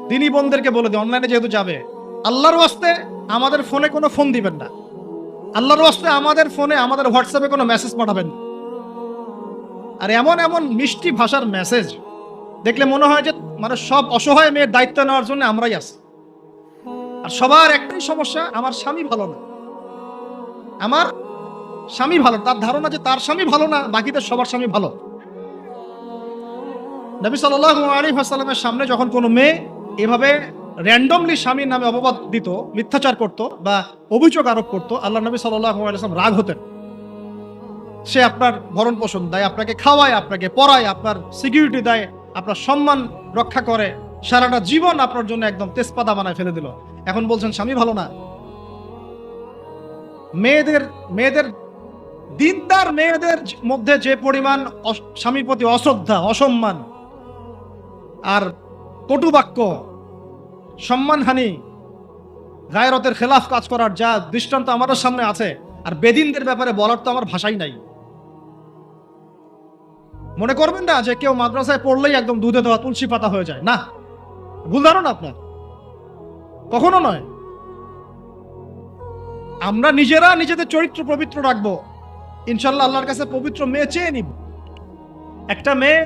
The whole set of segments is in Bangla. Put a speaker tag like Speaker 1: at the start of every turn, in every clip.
Speaker 1: দিনী বোনদেরকে বলে দিই, অনলাইনে যেহেতু যাবে, আল্লাহর ওয়াস্তে আমাদের ফোনে কোনো ফোন দিবেন না, আল্লাহর ওয়াস্তে আমাদের ফোনে আমাদের হোয়াটসঅ্যাপে কোনো মেসেজ পাঠাবেন না। আর এমন এমন মিষ্টি ভাষার মেসেজ দেখলে মনে হয় যে মানে সব অসহায় মেয়ের দায়িত্ব নেওয়ার জন্য আমরাই আছি। আর সবার একটাই সমস্যা, আমার স্বামী ভালো না, আমার স্বামী ভালো। তার ধারণা যে তার স্বামী ভালো না, বাকিদের সবার স্বামী ভালো। নবী সাল্লাল্লাহু আলাইহি ওয়াসাল্লামের সামনে যখন কোনো মেয়ে এভাবে র্যান্ডমলি স্বামীর নামে অপবাদ দিত, মিথ্যাচার করত বা অভিযোগ আরোপ করত, আল্লাহ নবী সাল্লাল্লাহু আলাইহি ওয়াসাল্লাম রাগ হতেন। সে আপনার ভরণ পোষণ দেয়, আপনাকে খাওয়ায়, আপনাকে পড়ায়, আপনার সিকিউরিটি দেয়, আপনার সম্মান রক্ষা করে, সারাটা জীবন আপনার জন্য একদম তেজপাতা বানায় ফেলে দিল, এখন বলছেন স্বামী ভালো না। মেয়েদের দিনদার মেয়েদের মধ্যে যে পরিমাণ স্বামীর প্রতি অশ্রদ্ধা, অসম্মান আর কটু বাক্য, সম্মানহানি, গায়রতের খেলাফ কাজ করার যা দৃষ্টান্ত আমাদের সামনে আছে, আর বেদিনদের ব্যাপারে বলার তো আমার ভাষাই নাই। মনে করবেন না যে কেউ মাদ্রাসায় পড়লেই একদম দুধে দেওয়া তুলসী পাতা হয়ে যায়, না, ভুল ধারণা আপনার, কখনো নয়। আমরা নিজেরা নিজেদের চরিত্র পবিত্র রাখবো, ইনশাল্লাহ আল্লাহর কাছে পবিত্র মেয়ে চেয়ে নিব। একটা মেয়ে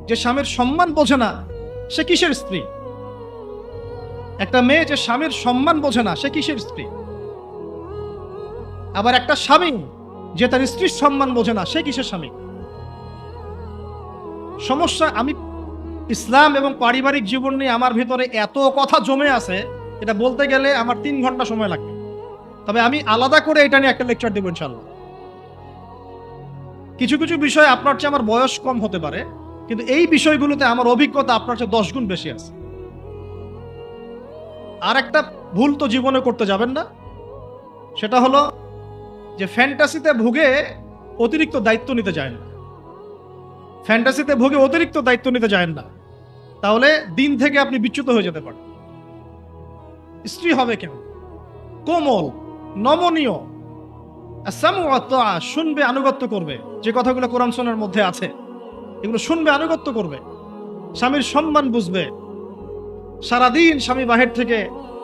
Speaker 1: যে স্বামীর সম্মান বোঝে না, সে কিসের স্ত্রী? একটা মেয়ে যে স্বামীর সম্মান বোঝে না, সে কিসের স্ত্রী? আবার একটা স্বামী যে তার স্ত্রীর সম্মান বোঝে না, সে কিসের স্বামী? সমস্যা, আমি ইসলাম এবং পারিবারিক জীবন নিয়ে আমার ভিতরে এত কথা জমে আছে, এটা বলতে গেলে আমার 3 ঘন্টা সময় লাগবে। তবে আমি আলাদা করে এটা নিয়ে একটা লেকচার দেব ইনশাল্লাহ। কিছু কিছু বিষয় আপনার চেয়ে আমার বয়স কম হতে পারে, কিন্তু এই বিষয়গুলোতে আমার অভিজ্ঞতা আপনার চেয়ে 10 গুণ বেশি আছে। আর একটা ভুল তো জীবনে করতে যাবেন না, সেটা হলো যে ফ্যান্টাসিতে ভুগে অতিরিক্ত দায়িত্ব নিতে যায় না। ফ্যান্টাসিতে ভুগে অতিরিক্ত দায়িত্ব নিতে যায় না, তাহলে দিন থেকে আপনি বিচ্যুত হয়ে যেতে পারেন। স্ত্রী হবে কেন? কোমল, নমনীয়, শুনবে, আনুগত্য করবে, যে কথাগুলো কোরআন সুন্নাহর মধ্যে আছে এগুলো শুনবে, আনুগত্য করবে, স্বামীর সম্মান বুঝবে। সারাদিন স্বামী বাহির থেকে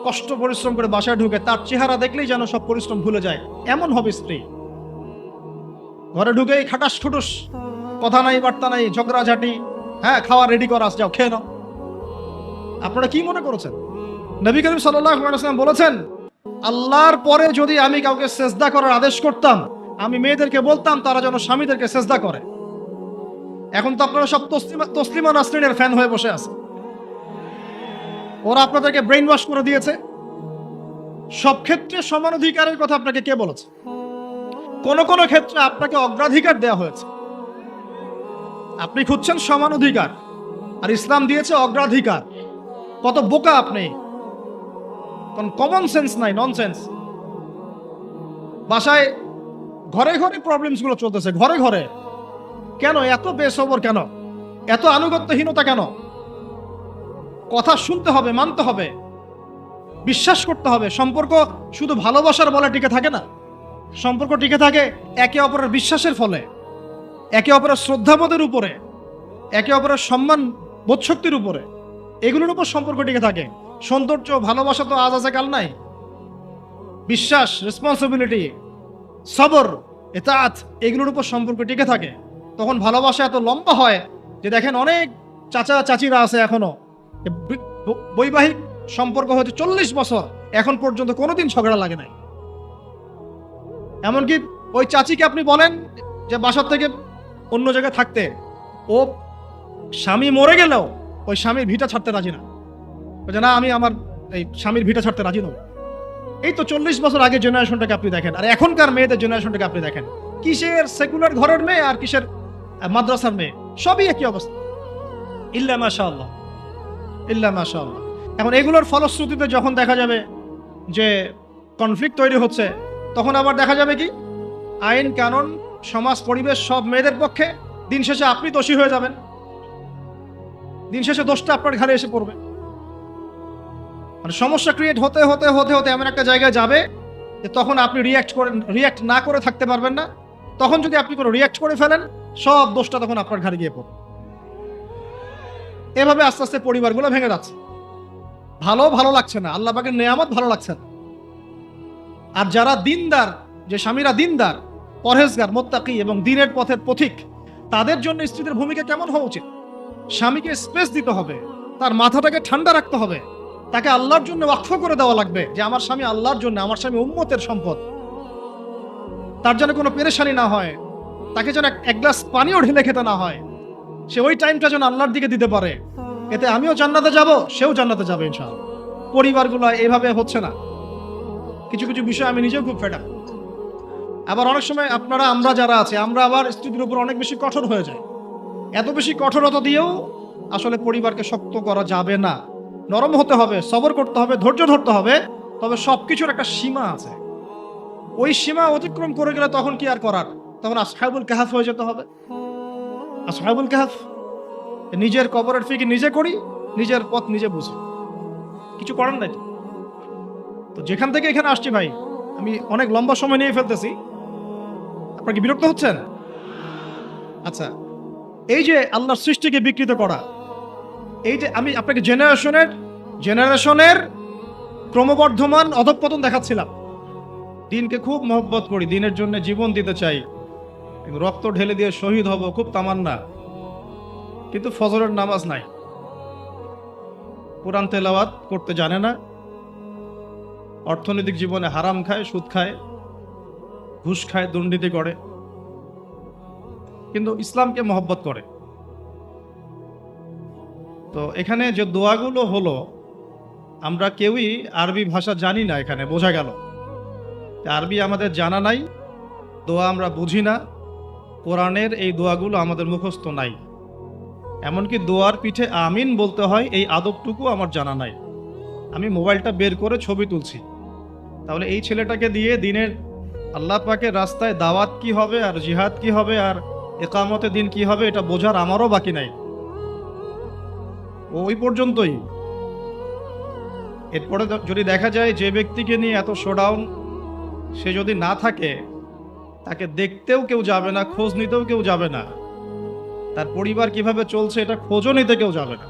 Speaker 1: কষ্ট পরিশ্রম করে বাসায় ঢুকে, তার চেহারা দেখলেই যেন সব পরিশ্রম ভুলে যায়, এমন হবে স্ত্রী। ঘরে ঢুকেই খাটাস খুটুস, কথা নাই, বার্তা নাই, ঝগড়াঝাটি, হ্যাঁ খাওয়া রেডি করা, যাও খেয়ে নাও। আপনারা কি মনে করেছেন? নবী করিম সাল্লাল্লাহু আলাইহি ওয়াসাল্লাম বলেছেন, আল্লাহর পরে যদি আমি কাউকে সেজদা করার আদেশ করতাম, আমি মেয়েদেরকে বলতাম তারা যেন স্বামীদেরকে সেজদা করে। এখন তো আপনারা সব তসলিমা নাসরিনের ফ্যান হয়ে বসে আছে, ওরা আপনাদেরকে ব্রেইন ওয়াশ করে দিয়েছে। সব ক্ষেত্রে সমান অধিকারের কথা আপনাকে কে বলেছে? কোন কোন ক্ষেত্রে আপনাকে অগ্রাধিকার দেওয়া হয়েছে। আপনি খুঁজছেন সমান অধিকার, আর ইসলাম দিয়েছে অগ্রাধিকার। কত বোকা আপনি! কোন কমন সেন্স নাই, ননসেন্স। বাসায় ঘরে ঘরে প্রবলেমস গুলো চলতেছে, ঘরে ঘরে। কেন এত বেসবর? কেন এত আনুগত্যহীনতা? কেন? কথা শুনতে হবে, মানতে হবে, বিশ্বাস করতে হবে। সম্পর্ক শুধু ভালোবাসার বলে টিকে থাকে না, সম্পর্ক টিকে থাকে একে অপরের বিশ্বাসের ফলে, একে অপরের শ্রদ্ধাবোধের উপরে, একে অপরের সম্মান বোধশক্তির উপরে, এগুলোর উপর সম্পর্ক টিকে থাকে। সৌন্দর্য, ভালোবাসা তো আজ আছে কাল নাই। বিশ্বাস, রেসপন্সিবিলিটি, সবর, ইতাআত, এগুলোর উপর সম্পর্ক টিকে থাকে। তখন ভালোবাসা এত লম্বা হয় যে দেখেন অনেক চাচা চাচিরা আছে এখনো, বৈবাহিক সম্পর্ক হয়তো 40 বছর, এখন পর্যন্ত কোনোদিন ঝগড়া লাগে নাই। এমনকি ওই চাচিকে আপনি বলেন যে বাসার থেকে অন্য জায়গায় থাকতে, ও স্বামী মরে গেলেও ওই স্বামীর ভিটা ছাড়তে রাজি না, বলছে না আমি আমার এই স্বামীর ভিটা ছাড়তে রাজি নই। এই তো 40 বছর আগের জেনারেশনটাকে আপনি দেখেন, আর এখনকার মেয়েদের জেনারেশনটাকে আপনি দেখেন, কিসের সেকুলার ঘরের মেয়ে আর কিসের মাদ্রাসার মেয়ে, সবই একই অবস্থা। ইল্লা মাশাআল্লাহ, ইল্লা মাশাআল্লাহ। এখন এগুলোর ফলশ্রুতিতে যখন দেখা যাবে যে কনফ্লিক্ট তৈরি হচ্ছে, তখন আবার দেখা যাবে কি আইন কানুন, সমাজ, পরিবেশ সব মেয়েদের পক্ষে। দিন শেষে আপনি দোষী হয়ে যাবেন, দিন শেষে দোষটা আপনার ঘাড়ে এসে পড়বে। মানে সমস্যা ক্রিয়েট হতে হতে হতে হতে এমন একটা জায়গায় যাবে যে তখন আপনি রিয়াক্ট না করে থাকতে পারবেন না। তখন যদি আপনি কোনো রিয়াক্ট করে ফেলেন, সব দোষটা তখন আপনার ঘাড়ে গিয়ে পড়বে। এভাবে আস্তে আস্তে পরিবারগুলো ভেঙে যাচ্ছে। ভালো লাগছে না, আল্লাহ পাকের নেয়ামত ভালো লাগছে না। আর যারা দিনদার, যে স্বামীরা দিনদার, পরহেজগার, মুত্তাকি এবং দ্বীনের পথের পথিক, তাদের জন্য স্ত্রীদের ভূমিকা কেমন হওয়া উচিত? স্বামীকে স্পেস দিতে হবে, তার মাথাটাকে ঠান্ডা রাখতে হবে, তাকে আল্লাহর জন্য ওয়াকফ করে দেওয়া লাগবে যে আমার স্বামী আল্লাহর জন্য, আমার স্বামী উম্মতের সম্পদ, তার যেন কোনো পেরেশানি না হয়, তাকে যেন এক গ্লাস পানিও ঢেলে খেতে না হয়, সে ওই টাইমটা যেন আল্লাহর দিকে দিতে পারে। এতে আমিও জান্নাতে যাব, সেও জান্নাতে যাবে ইনশাআল্লাহ। পরিবারগুলো এইভাবে হচ্ছে না। কিছু কিছু বিষয় আমি নিজেও খুব ফেড আপ। আবার অনেক সময় আমরা যারা আছে, আমরা আবার স্ত্রীদের উপর অনেক বেশি কঠোর হয়ে যায়। এত বেশি কঠোরতা দিয়েও আসলে পরিবারকে শক্ত করা যাবে না। নরম হতে হবে, সবর করতে হবে, ধৈর্য ধরতে হবে। তবে সবকিছুর একটা সীমা আছে। ওই সীমা অতিক্রম করে গেলে তখন কি আর করার? তখন আসহাবুল কাহাফ হয়ে যেতে হবে। আসহাবুল কাহাফ, নিজের কবরের ফিকির নিজে করি, নিজের পথ নিজে বুঝি, কিছু করার নাই। তো যেখান থেকে এখানে আসছি ভাই, আমি অনেক লম্বা সময় নিয়ে ফেলতেছি, আপনার কি বিরক্ত হচ্ছেন? আচ্ছা, এই যে আল্লাহর সৃষ্টিকে বিকৃত করা, এই যে আমি আপনাকে জেনারেশনের ক্রমবর্ধমান অধঃপতন দেখাচ্ছিলাম। দিনকে খুব মহব্বত করি, দিনের জন্য জীবন দিতে চাই, রক্ত ঢেলে দিয়ে শহীদ হব, খুব তামান্না, কিন্তু ফজরের নামাজ নাই, কোরআন তেলাওয়াত করতে জানে না, অর্থনৈতিক জীবনে হারাম খায়, সুদ খায়, ঘুষ খায়, দুর্নীতি করে, কিন্তু ইসলামকে মহব্বত করে। তো এখানে যে দোয়াগুলো হলো, আমরা কেউই আরবি ভাষা জানি না, এখানে বোঝা গেল আরবি আমাদের জানা নাই, দোয়া আমরা বুঝি না, কোরআনের এই দোয়াগুলো আমাদের মুখস্থ নাই, এমনকি দোয়ার পিঠে আমিন বলতে হয় এই আদবটুকু আমার জানা নাই। আমি মোবাইলটা বের করে ছবি তুলছি, তাহলে এই ছেলেটাকে দিয়ে দিনের আল্লাহ পাকের রাস্তায় দাওয়াত কি হবে, আর জিহাদ কি হবে, আর একামতে দিন কি হবে, এটা বোঝার আমারও বাকি নাই, ওই পর্যন্তই। এরপরে যদি দেখা যায় যে ব্যক্তিকে নিয়ে এত শোডাউন, সে যদি না থাকে, তাকে দেখতেও কেউ যাবে না, খোঁজ নিতেও কেউ যাবে না, তার পরিবার কিভাবে চলছে এটা খোঁজও নিতে কেউ যাবে না।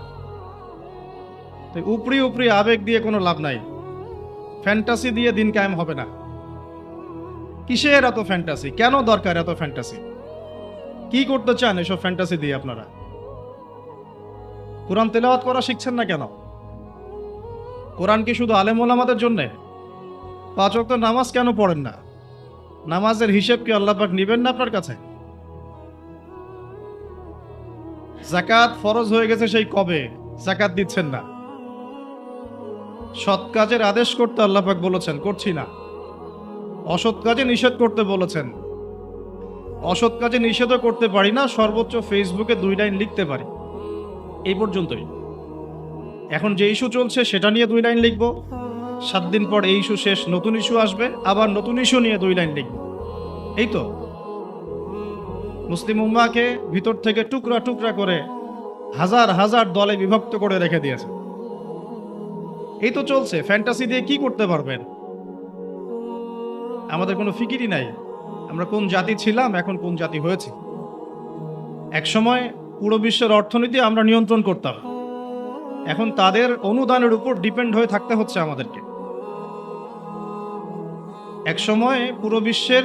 Speaker 1: তো উপরি আবেগ দিয়ে কোনো লাভ নাই, ফ্যান্টাসি দিয়ে দিন কায়েম হবে না। কিসের এত ফ্যান্টাসি? কেন দরকার এত ফ্যান্টাসি? কি করতে চান এসব ফ্যান্টাসি দিয়ে আপনারা? কোরআন তেলাওয়াত করা শিখছেন না কেন? কোরআন কি শুধু আলেম ওলামাদের জন্য? 5 ওয়াক্ত নামাজ কেন পড়েন না? নামাজের হিসেব কি আল্লাহ পাক নিবেন না আপনার কাছে? যাকাত ফরজ হয়ে গেছে সেই কবে, যাকাত দিচ্ছেন না। সৎ কাজের আদেশ করতে আল্লাহ পাক বলেছেন, করছি না। অসৎ কাজে নিষেধ করতে বলেছেন, অসৎ কাজে নিষেধও করতে পারি না, সর্বোচ্চ ফেসবুকে 2 লাইন লিখতে পারি, এই পর্যন্তই। এখন যে ইস্যু চলছে সেটা নিয়ে 2 লাইন লিখবো, 7 দিন পর এই ইস্যু শেষ, নতুন ইস্যু আসবে, আবার নতুন ইস্যু নিয়ে 2 লাইন লিখবো, এই তো। মুসলিম উম্মাহকে ভিতর থেকে টুকরা টুকরা করে হাজার হাজার দলে বিভক্ত করে রেখে দিয়েছে। এই তো চলছে। ফ্যান্টাসি দিয়ে কি করতে পারবেন? আমাদের কোনো ফিকিরই নাই, আমরা কোন জাতি ছিলাম, এখন কোন জাতি হয়েছে। এক সময় পুরো বিশ্বের অর্থনীতি আমরা নিয়ন্ত্রণ করতাম, এখন তাদের অনুদানের উপর ডিপেন্ড হয়ে থাকতে হচ্ছে আমাদেরকে। এক সময় পুরো বিশ্বের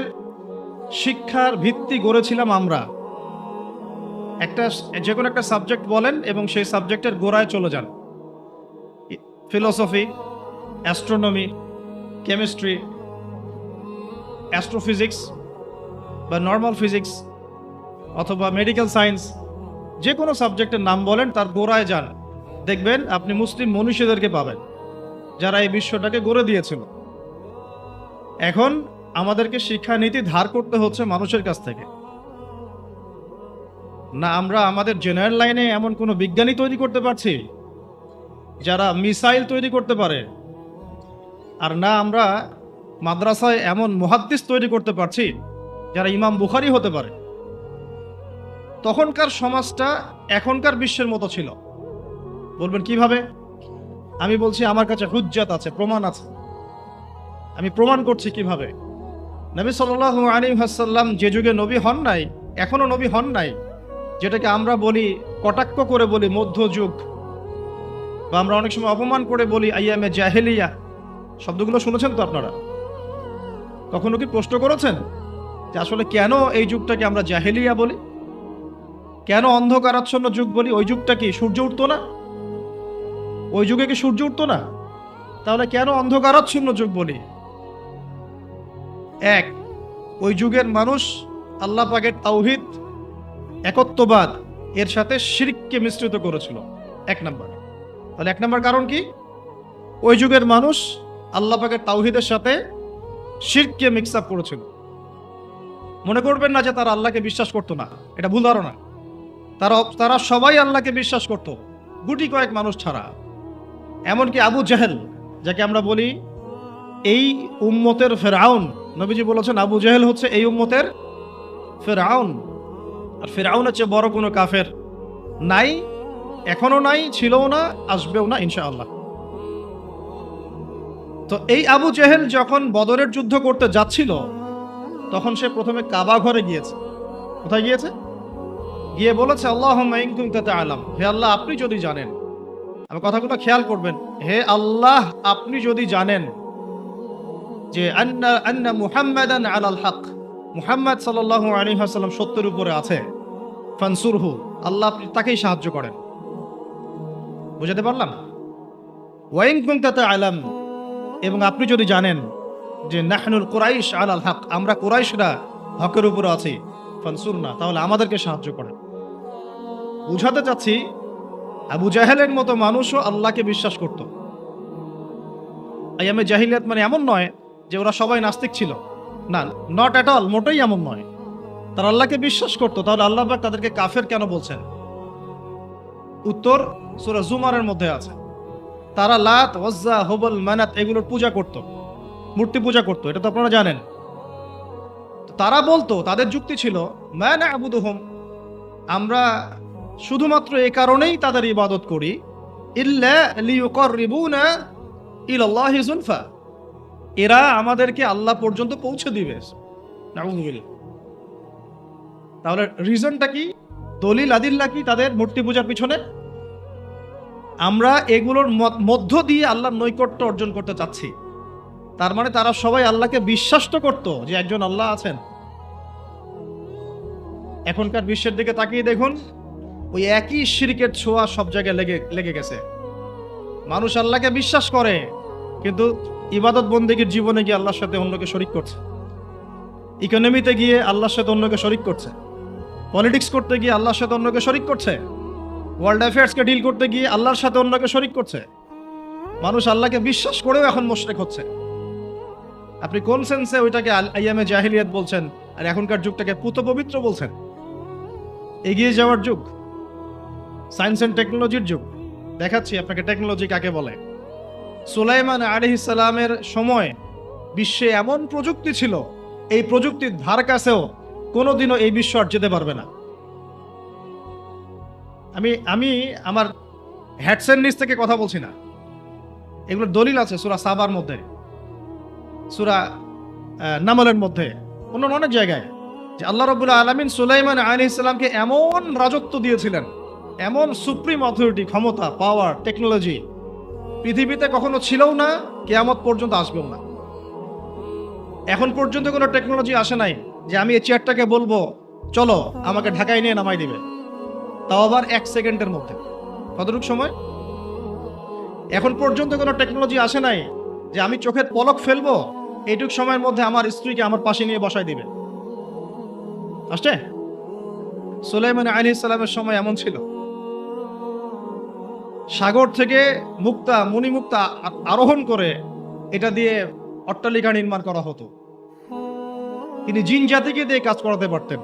Speaker 1: শিক্ষার ভিত্তি গড়েছিলাম আমরা। যে কোনো একটা সাবজেক্ট বলেন এবং সেই সাবজেক্টের গোড়ায় চলে যান, ফিলোসফি, অ্যাস্ট্রোনমি, কেমিস্ট্রি, অ্যাস্ট্রোফিজিক্স বা নর্মাল ফিজিক্স অথবা মেডিকেল সায়েন্স, যে কোনো সাবজেক্টের নাম বলেন, তার গোড়ায় যান, দেখবেন আপনি মুসলিম মনীষীদেরকে পাবেন যারা এই বিশ্বটাকে গড়ে দিয়েছিল। এখন আমাদেরকে শিক্ষানীতি ধার করতে হচ্ছে মানুষের কাছ থেকে। না আমরা আমাদের জেনারেল লাইনে এমন কোনো বিজ্ঞানী তৈরি করতে পারছি যারা মিসাইল তৈরি করতে পারে, আর না আমরা মাদ্রাসায় এমন মুহাদ্দিস তৈরি করতে পারছি যারা ইমাম বুখারী হতে পারে। তখনকার সমাজটা এখনকার বিশ্বের মতো ছিল। বলবেন কিভাবে? আমি বলছি আমার কাছে হুজ্জাত আছে, প্রমাণ আছে, আমি প্রমাণ করছি কিভাবে। নবী সাল্লাল্লাহু আলাইহি ওয়াসাল্লাম যে যুগে নবী হন নাই, এখনো নবী হন নাই, যেটাকে আমরা বলি, কটাক্ষ করে বলি মধ্যযুগ, বা আমরা অনেক সময় অপমান করে বলি আইয়ামে জাহেলিয়া, শব্দগুলো শুনেছেন তো আপনারা? কখনো কি প্রশ্ন করেছেন যে আসলে কেন এই যুগটাকে আমরা জাহেলিয়া বলি, কেন অন্ধকারাচ্ছন্ন যুগ বলি? ওই যুগটা কি সূর্য উঠতো না? ওই যুগে কি সূর্য উঠতো না? তাহলে কেন অন্ধকারাচ্ছন্ন যুগ বলি? এক, ওই যুগের মানুষ আল্লাহ পাকের তাওহীদ, একত্ববাদ এর সাথে শিরককে মিশ্রিত করেছিল, এক নাম্বার। তাহলে এক নাম্বার কারণ কি? ওই যুগের মানুষ আল্লাহ পাকের তাওহীদের সাথে শিরককে মিক্স আপ করেছিল। মনে করবেন না যে তারা আল্লাহকে বিশ্বাস করতো না, এটা ভুল ধারণা। তারা সবাই আল্লাহকে বিশ্বাস করত, গুটি কয়েক মানুষ ছাড়া। এমনকি আবু জাহেল, যাকে আমরা বলি এই উম্মতের ফেরাউন, নবীজি বলেছেন আবু জাহেল হচ্ছে এই উম্মতের ফেরাউন। আর ফেরাউনের চেয়ে বড় কোনো কাফের নাই, এখনো নাই, ছিলও না, আসবেও না ইনশাআল্লাহ। তো এই আবু জাহেল যখন বদরের যুদ্ধ করতে যাচ্ছিল, তখন সে প্রথমে কাবা ঘরে গিয়েছে। কোথায় গিয়েছে? গিয়ে বলেছে আল্লাহুম্মা ইন কুনতা তা'লাম, হে আল্লাহ আপনি যদি জানেন, আমার কথাগুলো খেয়াল করবেন, হে আল্লাহ আপনি যদি জানেন যে আন্না মুহাম্মাদান আলাল হক, মুহাম্মদ সাল্লাল্লাহু আলাইহি ওয়াসাল্লাম সত্যের উপরে আছে, ফানসুরহু, আল্লাহ আপনি তাকেই সাহায্য করেন। বুঝাতে পারলাম? ওয়া ইন কুনতা তা'লাম, এবং আপনি যদি জানেন যে নাহনুল কুরাইশ আলাল হক, আমরা কুরাইশরা হকের উপরে আছি, ফানসুরনা, তাহলে আমাদেরকে সাহায্য করেন। বুঝাতে চাচ্ছি আবু জাহেলের মতো মানুষও আল্লাহকে বিশ্বাস করত। আইয়ামে জাহিলিয়াত মানে এমন নয় যে ওরা সবাই নাস্তিক ছিল, না, নট এট অল, মোটেই এমন নয়। তারা আল্লাহকে বিশ্বাস করত। তাহলে আল্লাহ পাক তাদেরকে কাফের কেন বলছেন? উত্তর সূরা জুমারের মধ্যে আছে। তারা লাত, ওজ্জা, হুবল, মানাত এগুলোর পূজা করত, মূর্তি পূজা করত, এটা তো আপনারা জানেন। তারা বলতো, তাদের যুক্তি ছিল, মা না'বুদুহুম, আমরা শুধুমাত্র এই কারণেই তাদের ইবাদত করি, ইল্লা লিয়ুকাররিবুনা ইলাল্লাহি যুলফা, এরা আমাদেরকে আল্লাহ পর্যন্ত পৌঁছে দিবে। নাউযুবিল্লাহ। তাহলে রিজনটা কি? দলিল আদিল্লা কি তাদের মূর্তি পূজার পিছনে? আমরা এগুলোর মধ্য দিয়ে আল্লাহর নৈকট্য অর্জন করতে চাচ্ছি। তার মানে তারা সবাই আল্লাহকে বিশ্বাস তো করত যে একজন আল্লাহ আছেন। এখনকার বিশ্বের দিকে তাকিয়ে দেখুন, ওই একই শিরকের ছোঁয়া সব জায়গায় লেগে গেছে। মানুষ আল্লাহকে বিশ্বাস করে, কিন্তু ইবাদত বন্দেগীর জীবনে গিয়ে আল্লাহর সাথে অন্যকে শরিক করছে, ইকোনমিতে গিয়ে আল্লাহর সাথে অন্যকে শরিক করছে, পলিটিক্স করতে গিয়ে আল্লাহর সাথে অন্যকে শরিক করছে, ওয়ার্ল্ড অ্যাফেয়ার্সকে ডিল করতে গিয়ে আল্লাহর সাথে অন্যকে শরিক করছে। মানুষ আল্লাহকে বিশ্বাস করেও এখন মুশরিক হচ্ছে। আপনি কোন সেন্সে ওইটাকে আইয়ামে জাহিলিয়াত বলছেন আর এখনকার যুগটাকে পুত পবিত্র বলছেন? এগিয়ে যাওয়ার যুগ, সায়েন্স এন্ড টেকনোলজির যুগ। দেখাচ্ছি আপনাকে টেকনোলজি কাকে বলে। সুলাইমান আলাইহিস সালামের সময় বিশ্বে এমন প্রযুক্তি ছিল, এই প্রযুক্তির ধার কাছেও কোনোদিনও এই বিশ্ব আর যেতে পারবে না। আমি আমার হ্যাডসেট নিচ থেকে কথা বলছি না, এগুলোর দলিল আছে সূরা সাবার মধ্যে, সূরা নামলের মধ্যে, অন্য অনেক জায়গায়, যে আল্লাহ রাব্বুল আলামিন সুলাইমান আলাইহিস সালামকে এমন রাজত্ব দিয়েছিলেন, এমন সুপ্রিম অথরিটি, ক্ষমতা, পাওয়ার, টেকনোলজি পৃথিবীতে কখনো ছিলও না, কিয়ামত পর্যন্ত আসবেও না। এখন পর্যন্ত কোনো টেকনোলজি আসে নাই যে আমি এই চেয়ারটাকে বলবো চলো আমাকে ঢাকায় নিয়ে নামাই দিবে, তাও আবার 1 সেকেন্ডের মধ্যে। কতটুকু সময়? এখন পর্যন্ত কোনো টেকনোলজি আসে নাই যে আমি চোখের পলক ফেলবো, এইটুক সময়ের মধ্যে আমার স্ত্রীকে আমার পাশে নিয়ে বসাই দিবে। আসছে? সুলাইমান আলাইহিস সালামের সময় এমন ছিল। সাগর থেকে মুক্তা, মণিমুক্তা আরোহণ করে এটা দিয়ে অট্টালিকা নির্মাণ করা হতো। তিনি জিন জাতিকে দিয়ে কাজ করাতে পারতেন।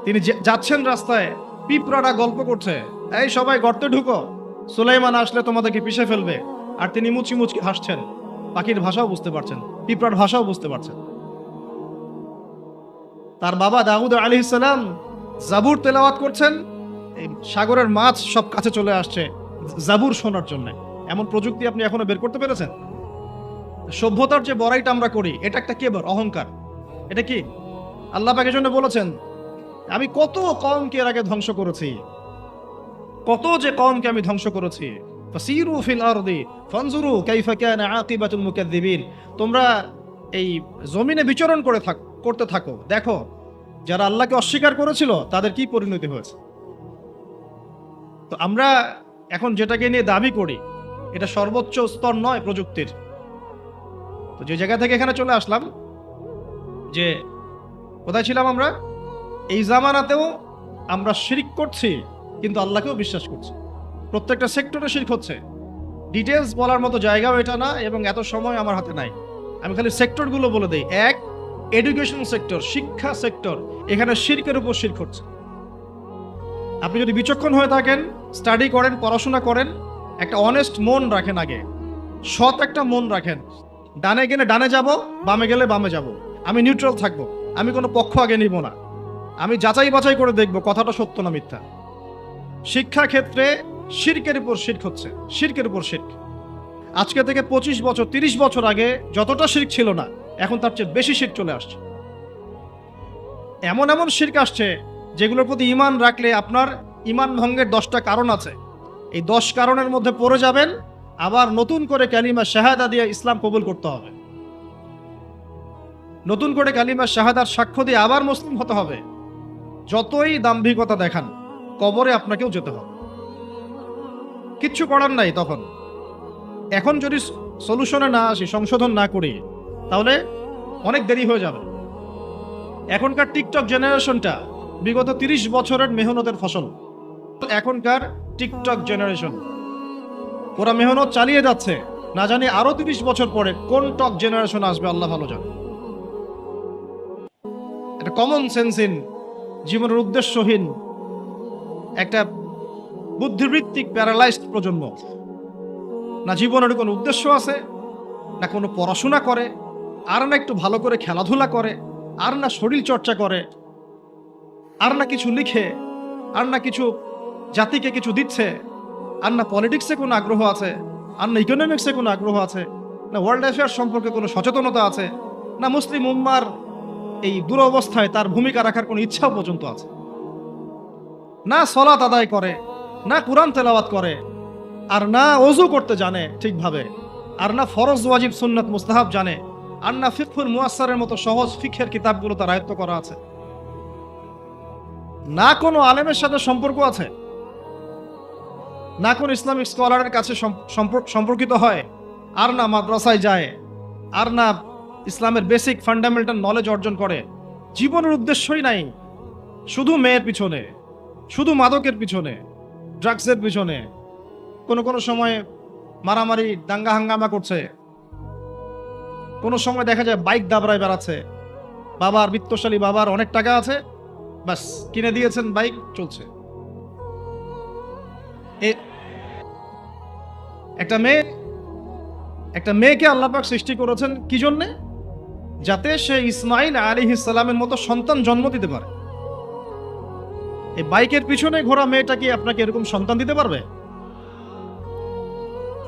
Speaker 1: তিনি যাচ্ছেন রাস্তায়, পিঁপড়ারা গল্প করছে, এই সবাই গর্তে ঢুকো, সুলাইমান আসলে তোমাদেরকে পিষে ফেলবে, আর তিনি মুচকি মুচকি হাসছেন, পাখির ভাষাও বুঝতে পারছেন, পিঁপড়ার ভাষাও বুঝতে পারছেন। তার বাবা দাউদ আলাইহিস সালাম জাবুর তেলাওয়াত করছেন, এই সাগরের মাছ সব কাছে চলে আসছে জাবুর শোনার জন্য। এমন প্রযুক্তি আপনি এখনো বের করতে পেরেছেন? সভ্যতার যে বড়াইটা আমরা করি, এটা একটা কেবর, অহংকার। এটা কি? আল্লাহ পাকের জন্য বলেছেন, আমি কত কওমকে এর আগে ধ্বংস করেছি, কত যে কওমকে আমি ধ্বংস করেছি, ফাসিরু ফিল আরদি ফানজুরু কাইফা কানা আকিবাতুল মুকাজ্জিবিন। তোমরা এই জমিনে বিচরণ করতে থাকো, দেখো যারা আল্লাহকে অস্বীকার করেছিল তাদের কি পরিণতি হয়েছে। তো আমরা এখন যেটাকে নিয়ে দাবি করি এটা সর্বোচ্চ স্তর নয় প্রযুক্তির। তো যে জায়গা থেকে এখানে চলে আসলাম, যে কোথায় ছিলাম আমরা, এই জামানাতেও আমরা শিরক করছি কিন্তু আল্লাহকেও বিশ্বাস করছি। প্রত্যেকটা সেক্টরে শিরক হচ্ছে। ডিটেলস বলার মতো জায়গাও এটা না, এবং এত সময় আমার হাতে নাই। আমি খালি সেক্টরগুলো বলে দিই। এক, এডুকেশন সেক্টর, শিক্ষা সেক্টর, এখানে শিরকের উপর শিরক হচ্ছে। আপনি যদি বিচক্ষণ হয়ে থাকেন, স্টাডি করেন, পড়াশোনা করেন, একটা অনেস্ট মন রাখেন, আগে সৎ একটা মন রাখেন। ডানে গেলে ডানে যাব, বামে গেলে বামে যাব, আমি নিউট্রাল থাকবো, আমি কোনো পক্ষ আগে নিব না, আমি যাচাই বাছাই করে দেখব কথাটা সত্য না মিথ্যা। শিক্ষা ক্ষেত্রে শিরকের উপর শিরক হচ্ছে, শিরকের উপর শিরক। আজকে থেকে 25 বছর 30 বছর আগে যতটা শিরক ছিল না, এখন তার চেয়ে বেশি শিরক চলে আসছে। এমন এমন শিরক আসছে যেগুলোর প্রতি ঈমান রাখলে আপনার ঈমান ভঙ্গের 10টা কারণ আছে। এই 10 কারণের মধ্যে পড়ে যাবেন, আবার নতুন করে কালিমা শাহাদা দিয়ে ইসলাম কবুল করতে হবে, নতুন করে কালিমা শাহাদার সাক্ষ্য দিয়ে আবার মুসলিম হতে হবে। যতই দাম্ভিকতা দেখান, কবরে আপনাকেও যেতে হবে, কিচ্ছু করার নাই তখন। এখন যদি সলিউশনে না আসি, সংশোধন না করি, তাহলে অনেক দেরি হয়ে যাবে। এখনকার টিকটক জেনারেশনটা বিগত 30 বছরের মেহনতের ফসল। এখনকার টিকটক জেনারেশন ওরা মেহনত চালিয়ে যাচ্ছে, না জানি আরো 30 বছর পরে কোন টক জেনারেশন আসবে আল্লাহ ভালো জানে। একটা কমন সেন্সহীন, জীবনের উদ্দেশ্যহীন, একটা বুদ্ধিবৃত্তিক প্যারালাইজড প্রজন্ম। না জীবনের কোনো উদ্দেশ্য আছে, না কোনো পড়াশোনা করে, আর না একটু ভালো করে খেলাধুলা করে, আর না শরীর চর্চা করে, আর না কিছু লিখে, আর না কিছু জাতিকে কিছু দিচ্ছে, আর না পলিটিক্সে কোনো আগ্রহ আছে, আর না ইকোনমিক্সে কোনো আগ্রহ আছে, না ওয়ার্ল্ড অ্যাফেয়ার্স সম্পর্কে কোনো সচেতনতা আছে, না মুসলিম উম্মার এই দুরবস্থায় তার ভূমিকা রাখার কোনো ইচ্ছাও পর্যন্ত আছে। না সলাত আদায় করে, না কুরআন তেলাওয়াত করে, আর না ওযু করতে জানে ঠিকভাবে, আর না ফরজ ওয়াজিব সুন্নাত মুস্তাহাব জানে, আর না ফিকহুল মুয়াসসারের মতো সহজ ফিকহের কিতাবগুলো তার আয়ত্ত করা আছে, না কোনো আলেমের সাথে সম্পর্ক আছে, না কোনো ইসলামিক স্কলারের কাছে সম্পর্কিত হয়, আর না মাদ্রাসায় যায়, আর না ইসলামের বেসিক ফান্ডামেন্টাল নলেজ অর্জন করে। জীবনের উদ্দেশ্যই নাই, শুধু মেয়ের পিছনে, শুধু মাদকের পিছনে, ড্রাগসের পিছনে, কোনো সময় মারামারি দাঙ্গা হাঙ্গামা করছে, কোনো সময় দেখা যায় বাইক দাবড়ায় বেড়াচ্ছে। বাবার বিত্তশালী, বাবার অনেক টাকা আছে, বাস কিনে দিয়েছেন বাইক, চলছে। একটা মেয়েকে আল্লাহ পাক সৃষ্টি করেছেন কি জন্যে? যাতে সে ইসমাইল আলাইহিস সালামের মতো সন্তান জন্ম দিতে পারে। এই বাইকের পিছনে ঘোরা মেয়েটা কি আপনাকে এরকম সন্তান দিতে পারবে?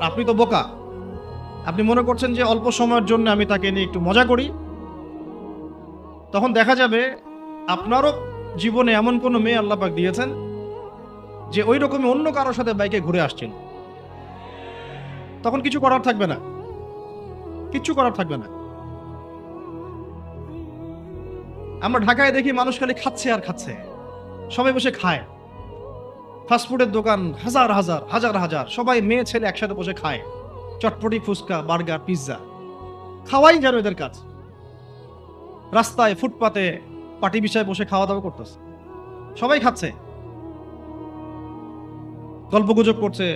Speaker 1: আপনি তো বোকা। আপনি মনে করছেন যে অল্প সময়ের জন্য আমি তাকে নিয়ে একটু মজা করি। তখন দেখা যাবে আপনারও জীবনে এমন কোনো মেয়ে আল্লাহ পাক দিয়েছেন যে ওই রকমই অন্য কারোর সাথে বাইকে ঘুরে আসছেন। তখন কিছু করার থাকবে না, কিচ্ছু করার থাকবে না। আমরা ঢাকায় দেখি মানুষ খালি খাচ্ছে আর খাচ্ছে, সবাই বসে খায়। ফাস্টফুডের দোকান হাজার হাজার হাজার হাজার, সবাই মেয়ে ছেলে একসাথে বসে খায়, চটপটি, ফুচকা, বার্গার, পিৎজা, খাওয়াই যেন এদের কাজ। রাস্তায় ফুটপাতে পাটি বিছায় বসে খাওয়া দাওয়া করতেছে, সবাই খাচ্ছে, গল্পগুজব করছে,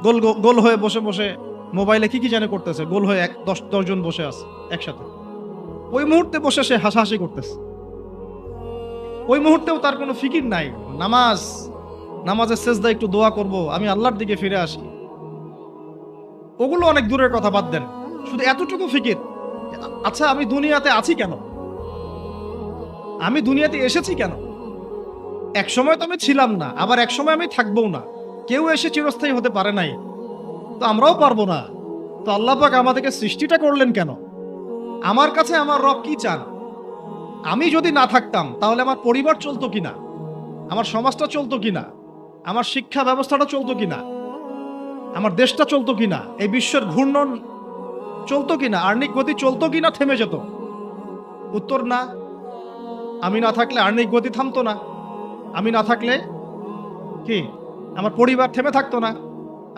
Speaker 1: গোল গোল হয়ে বসে বসে মোবাইলে কি জানে করতেছে, গোল হয়ে 10 জন বসে আছে একসাথে। ওই মুহূর্তে বসে সে হাসাহাসি করতেছে। ওই মুহূর্তেও তার কোনো ফিকির নাই। নামাজের সেজদা একটু দোয়া করব, আমি আল্লাহর দিকে ফিরে আসি, ওগুলো অনেক দূরের কথা, বাদ দেন। শুধু এতটুকু ফিকির, আচ্ছা আমি দুনিয়াতে আছি কেন, আমি দুনিয়াতে এসেছি কেন? এক সময় তো আমি ছিলাম না, আবার এক সময় আমি থাকবো না। কেউ এসে চিরস্থায়ী হতে পারে নাই, তো আমরাও পারবো না। তো আল্লাহ পাক আমাদেরকে সৃষ্টিটা করলেন কেন? আমার কাছে আমার রব কি চান? আমি যদি না থাকতাম তাহলে আমার পরিবার চলতো কিনা, আমার সমাজটা চলতো কিনা, আমার শিক্ষা ব্যবস্থাটা চলতো কিনা, আমার দেশটা চলতো কিনা, এই বিশ্বের ঘূর্ণন চলতো কিনা, আর্নিক গতি চলতো কিনা, থেমে যেত? উত্তর না। আমি না থাকলে আর্নিক গতি থামতো না। আমি না থাকলে কি আমার পরিবার থেমে থাকতো না,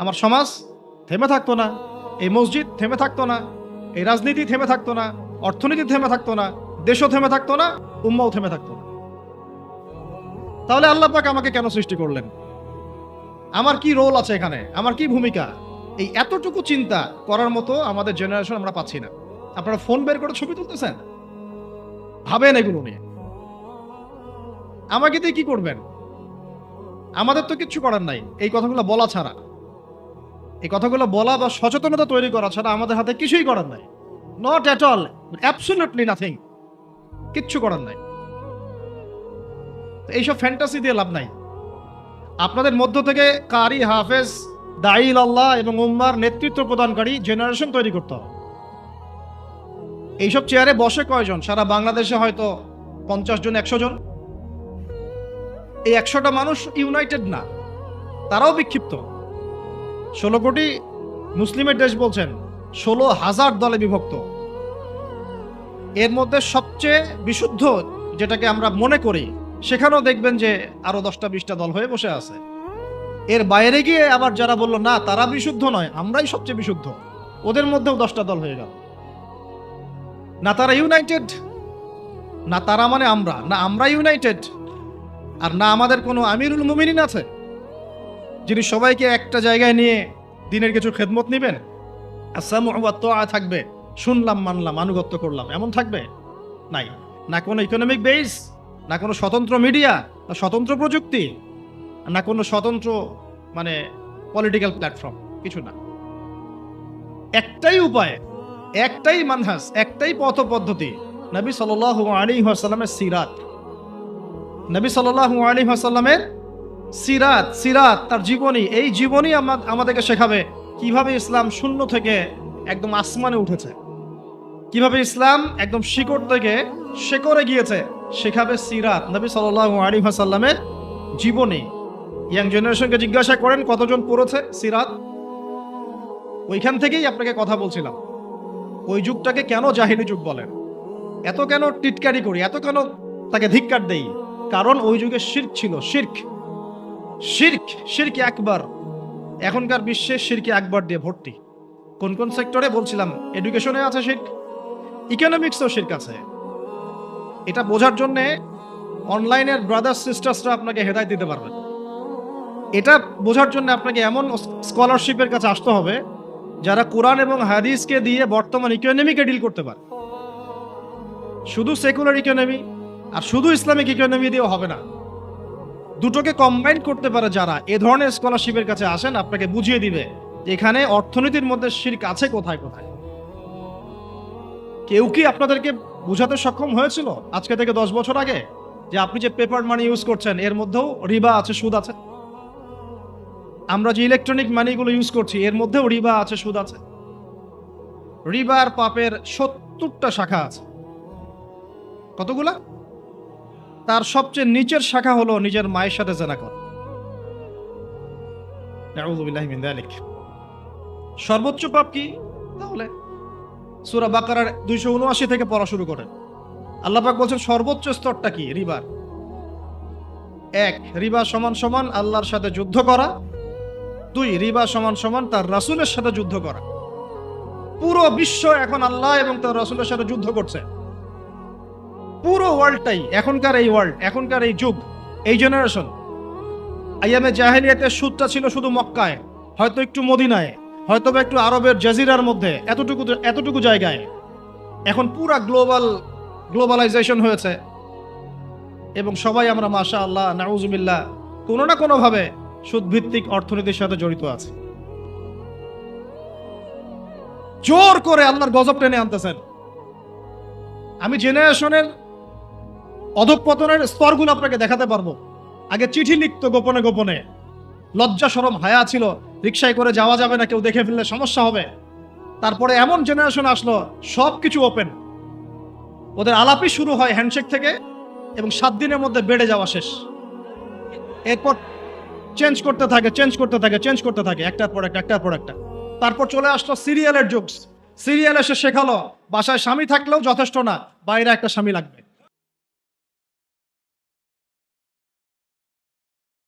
Speaker 1: আমার সমাজ থেমে থাকতো না, এই মসজিদ থেমে থাকতো না, এই রাজনীতি থেমে থাকতো না, অর্থনীতি থেমে থাকতো না, দেশও থেমে থাকতো না, উম্মাও থেমে থাকতো না। তাহলে আল্লাহ পাক আমাকে কেন সৃষ্টি করলেন? আমার কি রোল আছে এখানে, আমার কি ভূমিকা? এই এতটুকু চিন্তা করার মতো আমাদের জেনারেশন আমরা পাচ্ছি না। আপনারা ফোন বের করে ছবি তুলতেছেন, ভাবেন এগুলো নিয়ে। আমাকে দিয়ে কি করবেন? আমাদের তো কিচ্ছু করার নাই এই কথাগুলো বলা ছাড়া। এই কথাগুলো বলা বা সচেতনতা তৈরি করা ছাড়া আমাদের হাতে কিছুই করার নাই। Not at all, absolutely nothing. কিচ্ছু করার নাই। এইসব ফ্যান্টাসি দিয়ে লাভ নাই। আপনাদের মধ্য থেকে কারি, হাফেজ, দাইল আল্লাহ এবং উম্মার নেতৃত্ব প্রদানকারী জেনারেশন তৈরি করতে হবে। এইসব চেয়ারে বসে কয়জন? সারা বাংলাদেশে হয়তো 50 জন, 100 জন। এই 100টা মানুষ ইউনাইটেড না, তারাও বিক্ষিপ্ত। 16 কোটি মুসলিমের দেশ বলছেন, 16,000 দলে বিভক্ত। এর মধ্যে সবচেয়ে বিশুদ্ধ যেটাকে আমরা মনে করি, সেখানেও দেখবেন যে আরো 10টা 20টা দল হয়ে বসে আছে। এর বাইরে গিয়ে আবার যারা বললো না তারা বিশুদ্ধ নয়, আমরাই সবচেয়ে বিশুদ্ধ, ওদের মধ্যেও 10টা দল হয়ে গেল। না তারা ইউনাইটেড, না তারা মানে আমরা, না আমরা ইউনাইটেড, আর না আমাদের কোনো আমিরুল মুমিনিন আছে যিনি সবাইকে একটা জায়গায় নিয়ে দিনের কিছু খেদমত নিবেন। আসসামু ওয়া তাআ থাকবে, শুনলাম মানলাম আনুগত্য করলাম, এমন থাকবে? নাই। না কোনো ইকোনমিক বেস, না কোনো স্বতন্ত্র মিডিয়া, না স্বতন্ত্র প্রযুক্তি, না কোনো স্বতন্ত্র মানে পলিটিক্যাল প্ল্যাটফর্ম, কিছু না। একটাই উপায়, একটাই মানহাজ, একটাই পথ পদ্ধতি, নবী সাল্লাল্লাহু আলাইহি ওয়াসাল্লামের সিরাত। নবী সাল্লাল্লাহু আলাইহি ওয়াসাল্লামের সিরাত, সিরাত তার জীবনী। এই জীবনী আমাদেরকে শেখাবে কিভাবে ইসলাম শূন্য থেকে একদম আসমানে উঠেছে, কিভাবে ইসলাম একদম শিকড় থেকে শেকড়ে গিয়েছে, শেখাবে সিরাত, নবী সাল্লাল্লাহু আলাইহি ওয়াসাল্লামের জীবনী। ইয়াং জেনারেশনকে জিজ্ঞাসা করেন কতজন পড়েছে সিরাত। ওইখান থেকেই আপনাকে কথা বলছিলাম, ওই যুগটাকে কেন জাহিলি যুগ বলেন, এত কেন টিটকারি করি, এত কেন তাকে ধিক্কার দেই? কারণ ওই যুগে শিরক ছিল, শিরক, শিরক, শিরক আকবার। এখনকার বিশ্বে শিরক আকবার দিয়ে ভর্তি। কোন কোন সেক্টরে বলছিলাম, এডুকেশনে আছে শিরক, ইকোনমিক্সেও শিরক আছে। এটা বোঝার জন্য অনলাইনের ব্রাদার্স সিস্টার্সরা আপনাকে হেদায়েত দিতে পারবে। এটা বোঝার জন্য আপনাকে এমন স্কলারশিপের কাছে আসতে হবে যারা কোরআন এবং হাদিসকে দিয়ে বর্তমান ইকোনমিকে ডিল করতে পারে। শুধু সেকুলার ইকোনমি আর শুধু ইসলামিক ইকোনমি দিয়েও হবে না, দুটোকে কম্বাইন করতে পারে যারা, এ ধরনের স্কলারশিপের কাছে আসেন, আপনাকে বুঝিয়ে দিবে এখানে অর্থনীতির মধ্যে শিরক আছে কোথায় কোথায়। কেউ কি আপনাদেরকে বুঝাতে সক্ষম হয়েছিল আজকে থেকে 10 বছর আগে যে আপনি যে পেপার মানি ইউজ করছেন এর মধ্যেও রিবা আছে, সুদ আছে? আমরা যে ইলেকট্রনিক মানিগুলো ইউজ করছি এর মধ্যেও রিবা আছে, সুদ আছে। রিবার পাপের 70টা শাখা আছে। কতগুলা? তার সবচেয়ে নিচের শাখা হলো নিজের মায়ের সাথে জেনা করা। নাউযু বিল্লাহি মিন যালিক। সর্বোচ্চ পাপ কি? তাহলে সূরা বাকারার 279 থেকে পড়া শুরু করেন। আল্লাহ পাক বলছেন সর্বোচ্চ স্তরটা কি? রিবার। 1, রিবা সমান সমান আল্লাহর সাথে যুদ্ধ করা। 2, রিবা সমান সমান তার রাসূলের সাথে যুদ্ধ করা। পুরো বিশ্ব এখন আল্লাহ এবং তার রাসূলের সাথে যুদ্ধ করছে। পুরো ওয়ার্ল্ডটাই, এখনকার এই ওয়ার্ল্ড, এখনকার এই যুগ, এই জেনারেশন। আইয়ামে জাহেলিয়াতের সুদটা ছিল শুধু মক্কায়, হয়তো একটু মদিনায়, হয়তো বা একটু আরবের জাজিরার মধ্যে, এতটুকু জায়গায়। এখন পুরা গ্লোবালাইজেশন হয়েছে এবং সবাই আমরা মাশাআল্লাহ নাউজুবিল্লাহ কোনো না কোনো ভাবে সুদভিত্তিক অর্থনীতির সাথে জড়িত আছে। জোর করে আল্লাহর গজব টেনে আনতেছেন। আমি জেনারেশনের অধঃপতনের স্তরগুলো আপনাকে দেখাতে পারবো। আগে চিঠি লিখতো গোপনে গোপনে, লজ্জা শরম হায়া ছিল, রিকশায় করে যাওয়া যাবে না, কেউ দেখে ফেললে সমস্যা হবে। তারপরে এমন জেনারেশন আসলো সবকিছু ওপেন, ওদের আলাপই শুরু হয় হ্যান্ডশেক থেকে এবং 7 দিনের মধ্যে বেড়ে যাওয়া শেষ। এরপর চেঞ্জ করতে থাকে একটার পর একটা। তারপর চলে আসলো সিরিয়ালের যুগ। সিরিয়াল এসে শেখালো বাসায় স্বামী থাকলেও যথেষ্ট না, বাইরে একটা স্বামী লাগবে।